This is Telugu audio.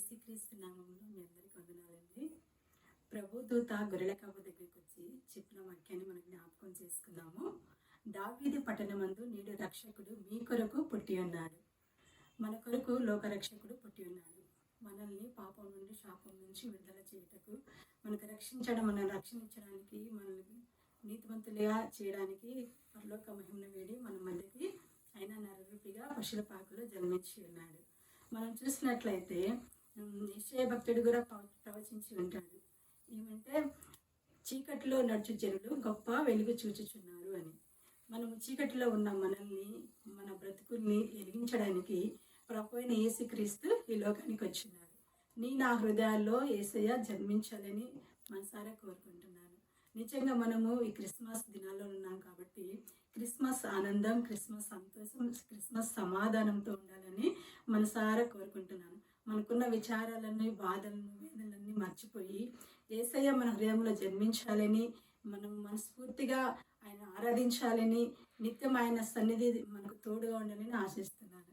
యేసుక్రీస్తు నామములో మీ అందరికీ వందనాలండి. ప్రభు దూత గొర్రెల కాపు దగ్గరికి వచ్చి చెప్పిన వాక్యాన్ని మనం జ్ఞాపకం చేసుకుందాము. దావీదు పట్టణమందు నేడు రక్షకుడు మీ కొరకు పుట్టి ఉన్నాడు. మన కొరకు లోక రక్షకుడు పుట్టి ఉన్నాడు. మనల్ని పాపం నుండి శాపం నుంచి విడుదల చేయుటకు, మనకు మనల్ని రక్షించడానికి, మనల్ని నీతివంతులుగా చేయడానికి పరలోక మహిమను వేడి మన మధ్యకి ఆయన నరరూపిగా పశుల పాకలో జన్మించి ఉన్నాడు. మనం చూసినట్లయితే యెషయా భక్తుడు కూడా ప్రవచించి ఉంటాడు. ఏమంటే చీకటిలో నడుచు జనులు గొప్ప వెలుగు చూచుచున్నారు అని. మనము చీకటిలో ఉన్న మనల్ని, మన బ్రతుకుల్ని వెలిగించడానికి ప్రభు అయిన యేసుక్రీస్తు ఈ లోకానికి వచ్చినాడు. నా హృదయాల్లో యేసయ్య జన్మించాలని మనసారా కోరుకుంటున్నాను. నిజంగా మనము ఈ క్రిస్మస్ దినాల్లో ఉన్నాం కాబట్టి క్రిస్మస్ ఆనందం, క్రిస్మస్ సంతోషం, క్రిస్మస్ సమాధానంతో ఉండాలని మనసారా కోరుకుంటున్నాను. మనకున్న విచారాలన్నీ, బాధలను, వేదనలన్నీ మర్చిపోయి యేసయ్య మన హృదయంలో జన్మించాలని, మనం మనస్ఫూర్తిగా ఆయన ఆరాధించాలని, నిత్యం ఆయన సన్నిధి మనకు తోడుగా ఉండాలని ఆశిస్తున్నాను.